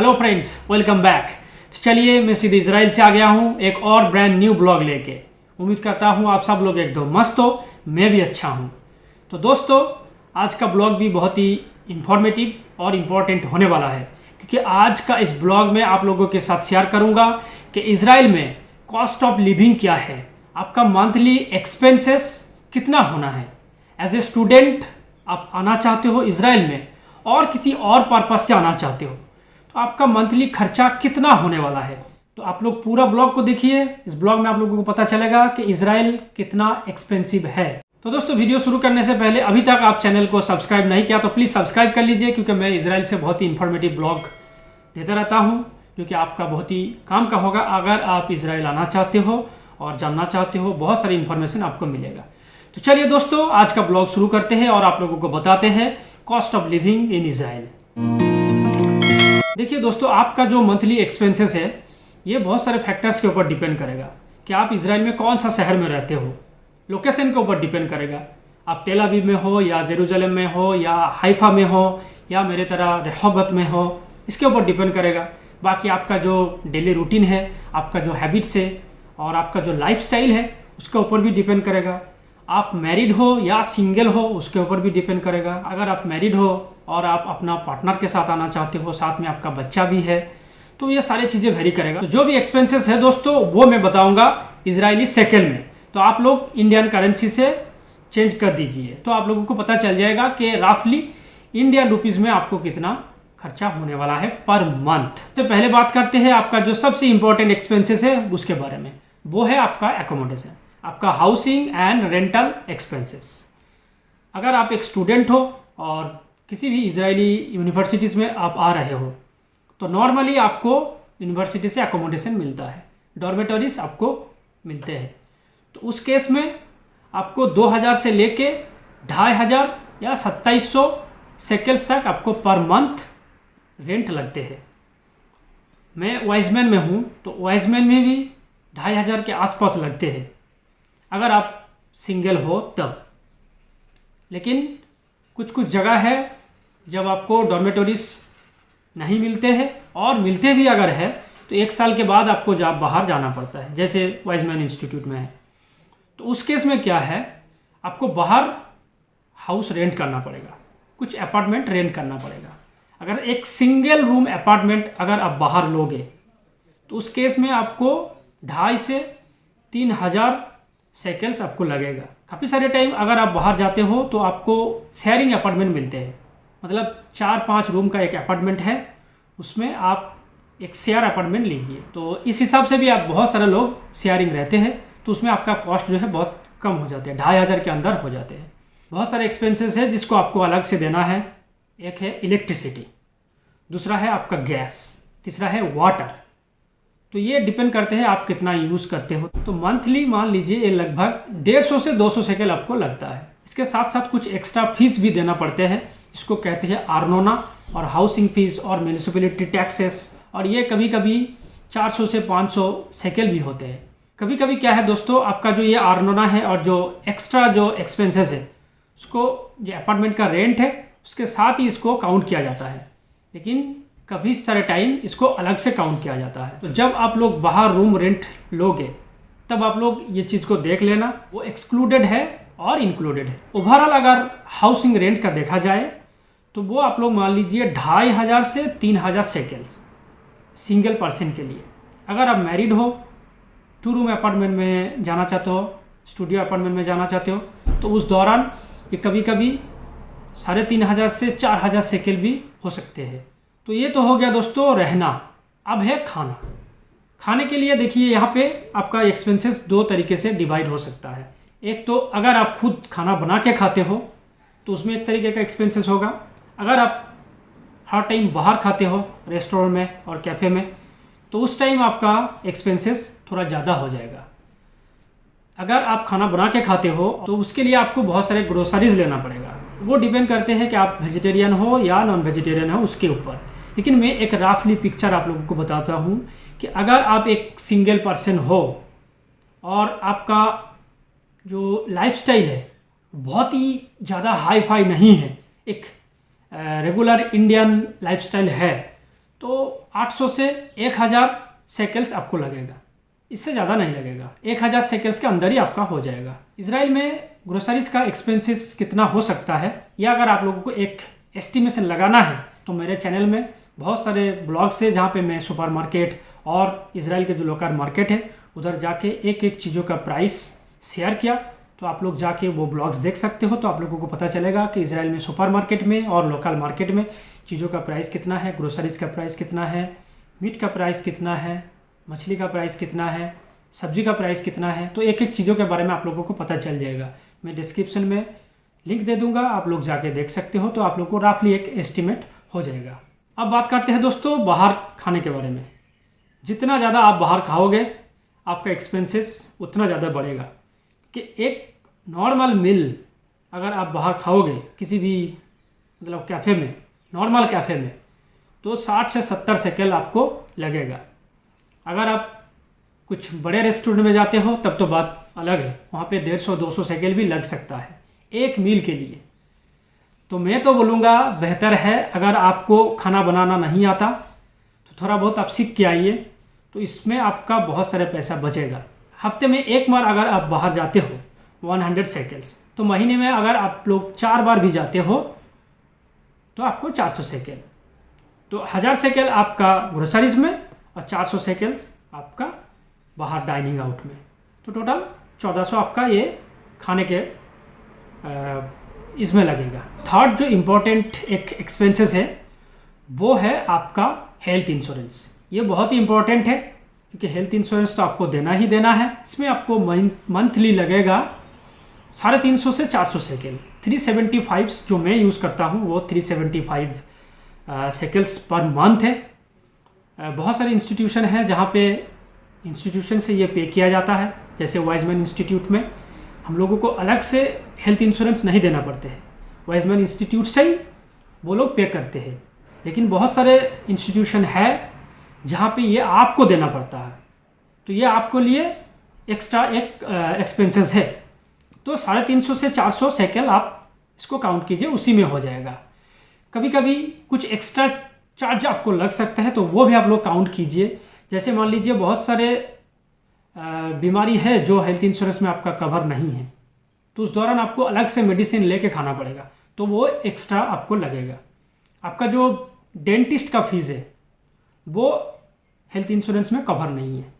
Hello friends, welcome back. तो चलिए मैं सीधे इजराइल से आ गया हूँ एक और ब्रांड न्यू ब्लॉग लेके। उम्मीद करता हूँ आप सब लोग एकदम मस्त हो, मैं भी अच्छा हूँ। तो दोस्तों, आज का ब्लॉग भी बहुत ही इंफॉर्मेटिव और इम्पोर्टेंट होने वाला है, क्योंकि आज का इस ब्लॉग में आप लोगों के साथ शेयर करूँगा कि इजराइल में कॉस्ट ऑफ लिविंग क्या है, आपका मंथली एक्सपेंसेस कितना होना है। एज ए स्टूडेंट आप आना चाहते हो इजराइल में और किसी और पर्पस से आना चाहते हो, तो आपका मंथली खर्चा कितना होने वाला है। तो आप लोग पूरा ब्लॉग को देखिए। इस ब्लॉग में आप लोगों को पता चलेगा कि इजराइल कितना एक्सपेंसिव है। तो दोस्तों, वीडियो शुरू करने से पहले अभी तक आप चैनल को सब्सक्राइब नहीं किया तो प्लीज़ सब्सक्राइब कर लीजिए, क्योंकि मैं इजराइल से बहुत ही इन्फॉर्मेटिव ब्लॉग देता रहता हूँ, जो कि आपका बहुत ही काम का होगा। अगर आप इजराइल आना चाहते हो और जानना चाहते हो, बहुत सारी इन्फॉर्मेशन आपको मिलेगा। तो चलिए दोस्तों, आज का ब्लॉग शुरू करते हैं और आप लोगों को बताते हैं cost of living in Israel. देखिए दोस्तों, आपका जो मंथली एक्सपेंसेस है ये बहुत सारे फैक्टर्स के ऊपर डिपेंड करेगा कि आप इजराइल में कौन सा शहर में रहते हो। लोकेशन के ऊपर डिपेंड करेगा, आप तेल अवीव में हो या जेरूसलम में हो या हाइफा में हो या मेरे तरह रेहोबत में हो, इसके ऊपर डिपेंड करेगा। बाकी आपका जो डेली रूटीन है, आपका जो हैबिट्स है और आपका जो लाइफस्टाइल है, उसके ऊपर भी डिपेंड करेगा। आप मैरिड हो या सिंगल हो, उसके ऊपर भी डिपेंड करेगा। अगर आप मैरिड हो और आप अपना पार्टनर के साथ आना चाहते हो, साथ में आपका बच्चा भी है, तो ये सारी चीज़ें वेरी करेगा। तो जो भी एक्सपेंसेस है दोस्तों, वो मैं बताऊंगा इजरायली शेकेल में। तो आप लोग इंडियन करेंसी से चेंज कर दीजिए, तो आप लोगों को पता चल जाएगा कि रफली इंडियन रुपीज़ में आपको कितना खर्चा होने वाला है पर मंथ। तो पहले बात करते हैं आपका जो सबसे इंपॉर्टेंट एक्सपेंसेस है उसके बारे में। वो है आपका एकोमोडेशन, आपका हाउसिंग एंड रेंटल एक्सपेंसेस। अगर आप एक स्टूडेंट हो और किसी भी इजरायली यूनिवर्सिटीज़ में आप आ रहे हो, तो नॉर्मली आपको यूनिवर्सिटी से एकोमोडेशन मिलता है, डॉर्मेटरीज आपको मिलते हैं। तो उस केस में आपको 2000 से लेके 2500 या 2700 शेकल्स तक आपको पर मंथ रेंट लगते हैं। मैं वाइजमैन में हूँ, तो वाइजमैन में भी 2500 के आसपास लगते हैं अगर आप सिंगल हो तब। लेकिन कुछ कुछ जगह है जब आपको डॉर्मेटरीज नहीं मिलते हैं, और मिलते भी अगर है तो 1 साल के बाद आपको बाहर जाना पड़ता है, जैसे वाइजमैन इंस्टीट्यूट में है। तो उस केस में क्या है, आपको बाहर हाउस रेंट करना पड़ेगा, कुछ अपार्टमेंट रेंट करना पड़ेगा। अगर एक सिंगल रूम अपार्टमेंट अगर आप बाहर लोगे, तो उस केस में आपको 2,500 से 3,000 शेकल्स आपको लगेगा। काफ़ी सारे टाइम अगर आप बाहर जाते हो तो आपको शेयरिंग अपार्टमेंट मिलते हैं, मतलब 4-5 रूम का एक अपार्टमेंट है, उसमें आप एक शेयर अपार्टमेंट लीजिए। तो इस हिसाब से भी आप बहुत सारे लोग शेयरिंग रहते हैं, तो उसमें आपका कॉस्ट जो है बहुत कम हो जाते हैं, 2,500 के अंदर हो जाते हैं। बहुत सारे एक्सपेंसेस है जिसको आपको अलग से देना है। एक है इलेक्ट्रिसिटी, दूसरा है आपका गैस, तीसरा है वाटर। तो ये डिपेंड करते हैं आप कितना यूज़ करते हो। तो मंथली मान लीजिए ये लगभग 150 से 200 शेकल आपको लगता है। इसके साथ साथ कुछ एक्स्ट्रा फीस भी देना पड़ते हैं, इसको कहते हैं आर्नोना और हाउसिंग फीस और म्यूनिसिपैलिटी टैक्सेस, और ये कभी कभी 400 से 500 शेकल भी होते हैं। कभी कभी क्या है दोस्तों, आपका जो ये आर्नोना है और जो एक्स्ट्रा जो एक्सपेंसेस है, उसको जो अपार्टमेंट का रेंट है उसके साथ ही इसको काउंट किया जाता है। लेकिन कभी सारे टाइम इसको अलग से काउंट किया जाता है। तो जब आप लोग बाहर रूम रेंट लोगे, तब आप लोग ये चीज़ को देख लेना, वो एक्सक्लूडेड है और इंक्लूडेड है। ओवरऑल अगर हाउसिंग रेंट का देखा जाए तो वो आप लोग मान लीजिए 2,500 से 3,000 शेकल्स सिंगल पर्सन के लिए। अगर आप मैरिड हो, 2 रूम अपार्टमेंट में जाना चाहते हो, स्टूडियो अपार्टमेंट में जाना चाहते हो, तो उस दौरान ये कभी कभी 3,500 से 4,000 शेकल भी हो सकते हैं। तो ये तो हो गया दोस्तों रहना। अब है खाना। खाने के लिए देखिए, यहाँ पे आपका एक्सपेंसेस 2 तरीके से डिवाइड हो सकता है। एक तो अगर आप खुद खाना बना के खाते हो तो उसमें एक तरीके का एक्सपेंसेस होगा। अगर आप हर टाइम बाहर खाते हो रेस्टोरेंट में और कैफ़े में, तो उस टाइम आपका एक्सपेंसेस थोड़ा ज़्यादा हो जाएगा। अगर आप खाना बना के खाते हो तो उसके लिए आपको बहुत सारे ग्रोसरीज लेना पड़ेगा। वो डिपेंड करते हैं कि आप वेजिटेरियन हो या नॉन वेजिटेरियन हो, उसके ऊपर। लेकिन मैं एक रफली पिक्चर आप लोगों को बताता हूँ कि अगर आप एक सिंगल पर्सन हो और आपका जो लाइफस्टाइल है बहुत ही ज़्यादा हाई फाई नहीं है, एक रेगुलर इंडियन लाइफस्टाइल है, तो 800 से 1000 शेकल्स आपको लगेगा, इससे ज़्यादा नहीं लगेगा। 1000 शेकल्स के अंदर ही आपका हो जाएगा। इजराइल में ग्रोसरीज का एक्सपेंसेस कितना हो सकता है, या अगर आप लोगों को एक एस्टिमेशन लगाना है तो मेरे चैनल में बहुत सारे ब्लॉग्स है जहाँ पे मैं सुपरमार्केट और इजराइल के जो लोकल मार्केट है उधर जाके एक एक चीज़ों का प्राइस शेयर किया। तो आप लोग जाके वो ब्लॉग्स देख सकते हो, तो आप लोगों को पता चलेगा कि इजराइल में सुपरमार्केट में और लोकल मार्केट में चीज़ों का प्राइस कितना है, ग्रोसरीज का प्राइस कितना है, मीट का प्राइस कितना है, मछली का प्राइस कितना है, सब्जी का प्राइस कितना है। तो एक एक चीज़ों के बारे में आप लोगों को पता चल जाएगा। मैं डिस्क्रिप्शन में लिंक दे दूंगा, आप लोग जाके देख सकते हो, तो आप लोग को रफली एक एस्टिमेट हो जाएगा। अब बात करते हैं दोस्तों बाहर खाने के बारे में। जितना ज़्यादा आप बाहर खाओगे आपका एक्सपेंसेस उतना ज़्यादा बढ़ेगा। कि एक नॉर्मल मील अगर आप बाहर खाओगे किसी भी मतलब कैफ़े में, नॉर्मल कैफ़े में, तो 60 से 70 शेकल आपको लगेगा। अगर आप कुछ बड़े रेस्टोरेंट में जाते हो तब तो बात अलग है, वहाँ पे 150-200 शेकल भी लग सकता है एक मील के लिए। तो मैं तो बोलूँगा बेहतर है, अगर आपको खाना बनाना नहीं आता तो थोड़ा बहुत आप सीख के आइए, तो इसमें आपका बहुत सारे पैसा बचेगा। हफ्ते में एक बार अगर आप बाहर जाते हो 100 शेकल्स, तो महीने में अगर आप लोग 4 बार भी जाते हो तो आपको 400 शेकल। तो 1000 शेकल आपका ग्रोसरीज में और 400 शेकल्स आपका बाहर डाइनिंग आउट में, तो टोटल 1400 आपका ये खाने के इसमें लगेगा। थर्ड जो इम्पोर्टेंट एक एक्सपेंसेस है वो है आपका हेल्थ इंश्योरेंस। ये बहुत ही इम्पोर्टेंट है क्योंकि हेल्थ इंश्योरेंस तो आपको देना ही देना है। इसमें आपको मंथली लगेगा 350 से 400 शेकल। 375 जो मैं यूज़ करता हूँ वो 375 शेकल्स पर मंथ है। बहुत सारे इंस्टीट्यूशन है जहाँ पे इंस्टीट्यूशन से ये पे किया जाता है, जैसे वाइजमैन इंस्टीट्यूट में हम लोगों को अलग से हेल्थ इंश्योरेंस नहीं देना पड़ते हैं, वाइजमैन इंस्टीट्यूट से ही वो लोग पे करते हैं। लेकिन बहुत सारे इंस्टीट्यूशन है जहाँ पे ये आपको देना पड़ता है, तो ये आपको लिए एक्स्ट्रा एक एक्सपेंसेस है। तो 350 से 400 शेकल आप इसको काउंट कीजिए, उसी में हो जाएगा। कभी कभी कुछ एक्स्ट्रा चार्ज आपको लग सकता है तो वो भी आप लोग काउंट कीजिए। जैसे मान लीजिए बहुत सारे बीमारी है जो हेल्थ इंश्योरेंस में आपका कवर नहीं है, तो उस दौरान आपको अलग से मेडिसिन लेके खाना पड़ेगा, तो वो एक्स्ट्रा आपको लगेगा। आपका जो डेंटिस्ट का फीस है वो हेल्थ इंश्योरेंस में कवर नहीं है,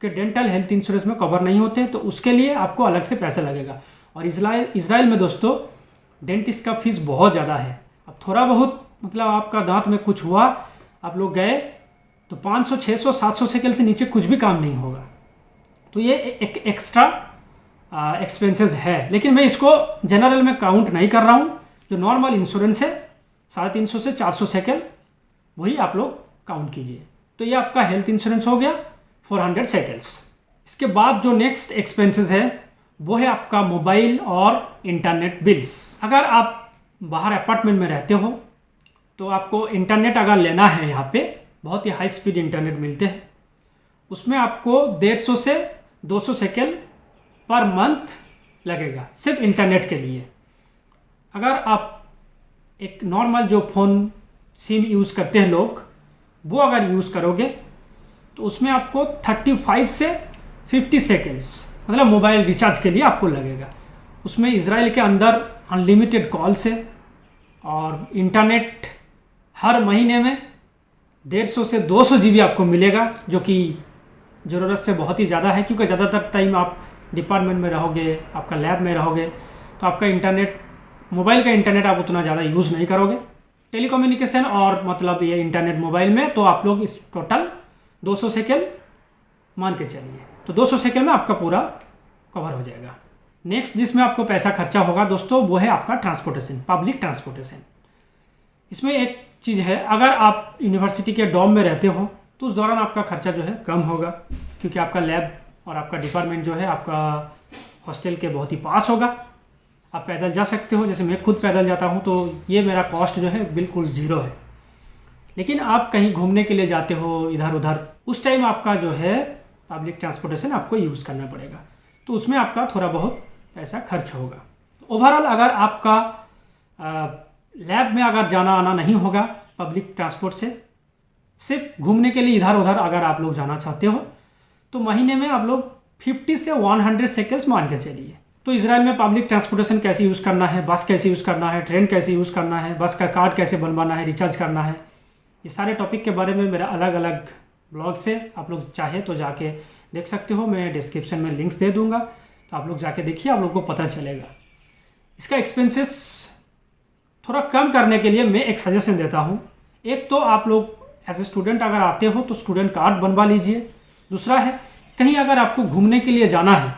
क्योंकि डेंटल हेल्थ इंश्योरेंस में कवर नहीं होते, तो उसके लिए आपको अलग से पैसा लगेगा। और इजराइल में दोस्तों डेंटिस्ट का फीस बहुत ज़्यादा है। अब थोड़ा बहुत मतलब आपका दांत में कुछ हुआ, आप लोग गए तो 500, 600, 700 शेकल से नीचे कुछ भी काम नहीं होगा। तो ये एक एक्स्ट्रा एक्सपेंसेस है, लेकिन मैं इसको जनरल में काउंट नहीं कर रहा हूँ। जो नॉर्मल इंश्योरेंस है 350 से 400 शेकल, वही आप लोग काउंट कीजिए। तो ये आपका हेल्थ इंश्योरेंस हो गया 400 शेकल्स। इसके बाद जो नेक्स्ट एक्सपेंसेस है वो है आपका मोबाइल और इंटरनेट बिल्स। अगर आप बाहर अपार्टमेंट में रहते हो तो आपको इंटरनेट अगर लेना है, यहाँ पे बहुत ही हाई स्पीड इंटरनेट मिलते हैं, उसमें आपको 150 से 200 शेकल पर मंथ लगेगा सिर्फ इंटरनेट के लिए। अगर आप एक नॉर्मल जो फ़ोन सिम यूज़ करते हैं लोग, वो अगर यूज़ करोगे तो उसमें आपको 35 से 50 शेकल्स मतलब मोबाइल रिचार्ज के लिए आपको लगेगा। उसमें इजराइल के अंदर अनलिमिटेड कॉल्स है और इंटरनेट हर महीने में 150 से 200 GB आपको मिलेगा, जो कि ज़रूरत से बहुत ही ज़्यादा है, क्योंकि ज़्यादातर टाइम आप डिपार्टमेंट में रहोगे, आपका लैब में रहोगे, तो आपका इंटरनेट, मोबाइल का इंटरनेट आप उतना ज़्यादा यूज़ नहीं करोगे। टेलीकम्युनिकेशन और मतलब ये इंटरनेट मोबाइल में तो आप लोग इस टोटल 200 शेकल मान के चलिए, तो 200 शेकल में आपका पूरा कवर हो जाएगा। नेक्स्ट जिसमें आपको पैसा खर्चा होगा दोस्तों वो है आपका ट्रांसपोर्टेशन, पब्लिक ट्रांसपोर्टेशन। इसमें एक चीज़ है, अगर आप यूनिवर्सिटी के डॉम में रहते हो तो उस दौरान आपका खर्चा जो है कम होगा, क्योंकि आपका लैब और आपका डिपार्टमेंट जो है आपका हॉस्टल के बहुत ही पास होगा। आप पैदल जा सकते हो, जैसे मैं खुद पैदल जाता हूँ, तो ये मेरा कॉस्ट जो है बिल्कुल ज़ीरो है। लेकिन आप कहीं घूमने के लिए जाते हो इधर उधर, उस टाइम आपका जो है पब्लिक ट्रांसपोर्टेशन आपको यूज़ करना पड़ेगा, तो उसमें आपका थोड़ा बहुत पैसा खर्च होगा। ओवरऑल अगर आपका लैब में अगर जाना आना नहीं होगा पब्लिक ट्रांसपोर्ट से, सिर्फ घूमने के लिए इधर उधर अगर आप लोग जाना चाहते हो तो महीने में आप लोग 50 से 100 शेकल्स मान के चलिए। तो इजराइल में पब्लिक ट्रांसपोर्टेशन कैसे यूज़ करना है, बस कैसे यूज़ करना है, ट्रेन कैसे यूज़ करना है, बस का कार्ड कैसे बनवाना है, रिचार्ज करना है, ये सारे टॉपिक के बारे में मेरा अलग अलग ब्लॉग से आप लोग चाहे तो जाके देख सकते हो। मैं डिस्क्रिप्शन में लिंक्स दे दूँगा, तो आप लोग जाके देखिए, आप लोग को पता चलेगा। इसका एक्सपेंसेस थोड़ा कम करने के लिए मैं एक सजेशन देता हूँ। एक तो आप लोग एज ए स्टूडेंट अगर आते हो तो स्टूडेंट कार्ड बनवा लीजिए। दूसरा है कहीं अगर आपको घूमने के लिए जाना है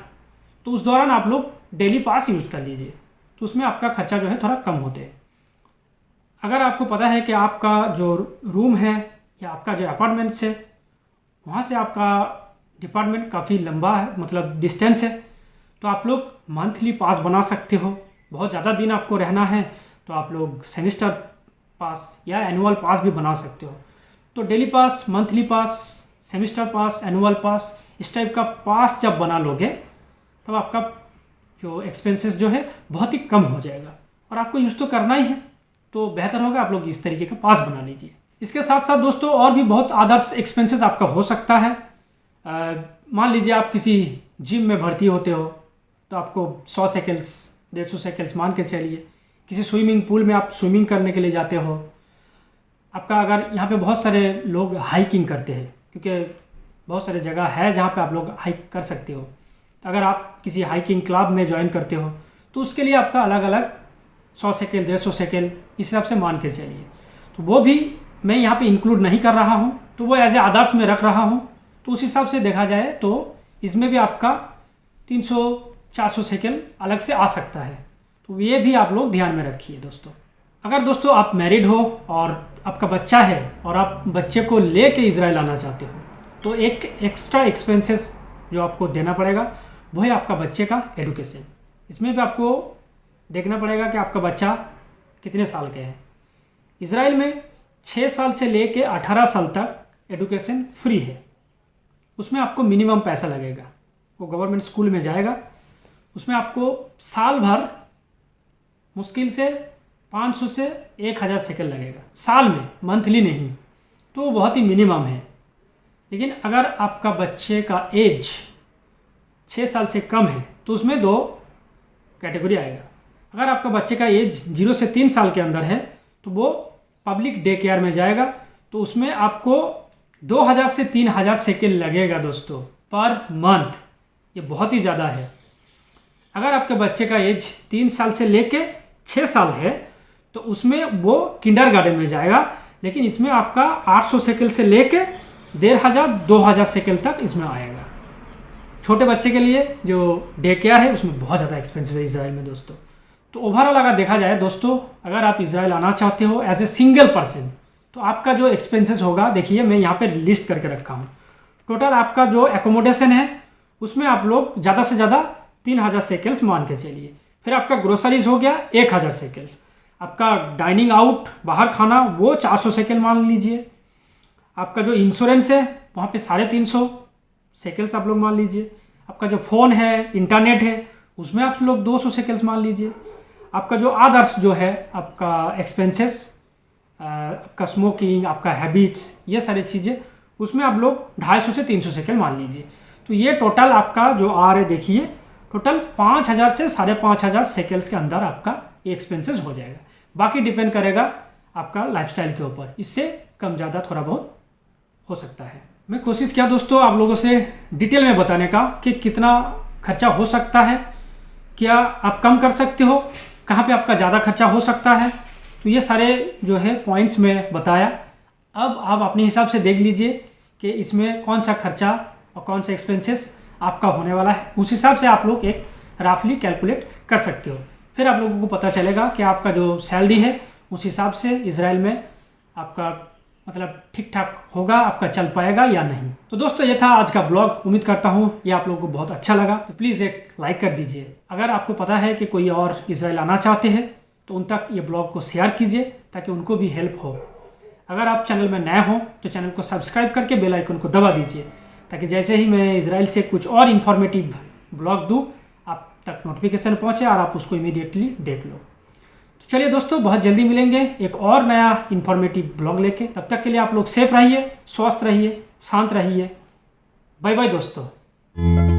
तो उस दौरान आप लोग डेली पास यूज़ कर लीजिए, तो उसमें आपका खर्चा जो है थोड़ा कम होते हैं। अगर आपको पता है कि आपका जो रूम है या आपका जो अपार्टमेंट है वहाँ से आपका डिपार्टमेंट काफ़ी लंबा है, मतलब डिस्टेंस है, तो आप लोग मंथली पास बना सकते हो। बहुत ज़्यादा दिन आपको रहना है तो आप लोग सेमिस्टर पास या एनुअल पास भी बना सकते हो। तो डेली पास, मंथली पास, सेमिस्टर पास, एनुअल पास, इस टाइप का पास जब बना लोगे तब आपका जो एक्सपेंसेस जो है बहुत ही कम हो जाएगा, और आपको यूज़ तो करना ही है, तो बेहतर होगा आप लोग इस तरीके का पास बना लीजिए। इसके साथ साथ दोस्तों और भी बहुत अदर्स एक्सपेंसेस आपका हो सकता है। मान लीजिए आप किसी जिम में भर्ती होते हो तो आपको 100 शेकल्स, 150 शेकल्स मान के चलिए। किसी स्विमिंग पूल में आप स्विमिंग करने के लिए जाते हो, आपका अगर यहाँ पे बहुत सारे लोग हाइकिंग करते हैं, क्योंकि बहुत सारे जगह है जहाँ पे आप लोग हाइक कर सकते हो, तो अगर आप किसी हाइकिंग क्लब में ज्वाइन करते हो तो उसके लिए आपका अलग अलग 100 शेकल, 150 शेकल इस हिसाब से मान के चलिए। तो वो भी मैं यहाँ पे इंक्लूड नहीं कर रहा हूँ, तो वो एज ए अदर्स में रख रहा हूँ। तो उस हिसाब से देखा जाए तो इसमें भी आपका 300-400 शेकल अलग से आ सकता है, तो ये भी आप लोग ध्यान में रखिए दोस्तों। अगर दोस्तों आप मैरिड हो और आपका बच्चा है और आप बच्चे को ले के इजराइल आना चाहते हो तो एक एक्स्ट्रा एक्सपेंसेस जो आपको देना पड़ेगा वो है आपका बच्चे का एडुकेशन। इसमें भी आपको देखना पड़ेगा कि आपका बच्चा कितने साल के हैं। इजराइल में 6 साल से ले के 18 साल तक एडुकेशन फ्री है, उसमें आपको मिनिमम पैसा लगेगा। वो गवर्नमेंट स्कूल में जाएगा, उसमें आपको साल भर मुश्किल से 500 से 1000 शेकल लगेगा साल में, मंथली नहीं, तो वो बहुत ही मिनिमम है। लेकिन अगर आपका बच्चे का एज 6 साल से कम है तो उसमें 2 कैटेगरी आएगा। अगर आपका बच्चे का एज 0 से 3 साल के अंदर है तो वो पब्लिक डे केयर में जाएगा, तो उसमें आपको 2000 से 3000 शेकल लगेगा दोस्तों पर मंथ। ये बहुत ही ज़्यादा है। अगर आपके बच्चे का एज 3 साल से लेके 6 साल है तो उसमें वो किंडरगार्टन में जाएगा, लेकिन इसमें आपका 800 शेकल से लेके 1500-2000 शेकल तक इसमें आएगा। छोटे बच्चे के लिए जो डे केयर है उसमें बहुत ज़्यादा एक्सपेंसेस है इजराइल में दोस्तों। तो ओवरऑल अगर देखा जाए दोस्तों, अगर आप इजराइल आना चाहते हो एज ए सिंगल पर्सन तो आपका जो एक्सपेंसेस होगा, देखिए मैं यहाँ पे लिस्ट करके रखा हूँ। टोटल आपका जो एकोमोडेशन है उसमें आप लोग ज़्यादा से ज़्यादा 3000 शेकल्स मान के चलिए। फिर आपका ग्रोसरीज हो गया 1000 शेकल्स। आपका डाइनिंग आउट, बाहर खाना, वो 400 शेकल मान लीजिए। आपका जो इंश्योरेंस है वहाँ पे 350 शेकल्स आप लोग मान लीजिए। आपका जो फ़ोन है, इंटरनेट है, उसमें आप लोग 200 शेकल्स मान लीजिए। आपका जो अदर्स जो है आपका एक्सपेंसेस, आपका स्मोकिंग, आपका हैबिट्स, ये सारी चीज़ें, उसमें आप लोग 250 से 300 शेकल मान लीजिए। तो ये टोटल आपका जो आ रहे देखिए, टोटल 5000 से 5500 शेकल्स के अंदर आपका ये एक्सपेंसेस हो जाएगा। बाकी डिपेंड करेगा आपका लाइफस्टाइल के ऊपर, इससे कम ज़्यादा थोड़ा बहुत हो सकता है। मैं कोशिश किया दोस्तों आप लोगों से डिटेल में बताने का कि कितना खर्चा हो सकता है, क्या आप कम कर सकते हो, कहाँ पे आपका ज़्यादा खर्चा हो सकता है। तो ये सारे जो है पॉइंट्स में बताया। अब आप अपने हिसाब से देख लीजिए कि इसमें कौन सा खर्चा और कौन सा एक्सपेंसेस आपका होने वाला है। उस हिसाब से आप लोग एक रफली कैलकुलेट कर सकते हो। फिर आप लोगों को पता चलेगा कि आपका जो सैलरी है उस हिसाब से इजराइल में आपका मतलब ठीक ठाक होगा, आपका चल पाएगा या नहीं। तो दोस्तों ये था आज का ब्लॉग। उम्मीद करता हूँ ये आप लोगों को बहुत अच्छा लगा। तो प्लीज़ एक लाइक कर दीजिए। अगर आपको पता है कि कोई और इजराइल आना चाहते हैं तो उन तक ये ब्लॉग को शेयर कीजिए ताकि उनको भी हेल्प हो। अगर आप चैनल में नए हो तो चैनल को सब्सक्राइब करके बेल आइकन को दबा दीजिए ताकि जैसे ही मैं इजराइल से कुछ और इन्फॉर्मेटिव ब्लॉग दूँ आप तक नोटिफिकेशन पहुँचे और आप उसको इमीडिएटली देख लो। तो चलिए दोस्तों, बहुत जल्दी मिलेंगे एक और नया इन्फॉर्मेटिव ब्लॉग लेके। तब तक के लिए आप लोग सेफ रहिए, स्वस्थ रहिए, शांत रहिए। बाय बाय दोस्तों।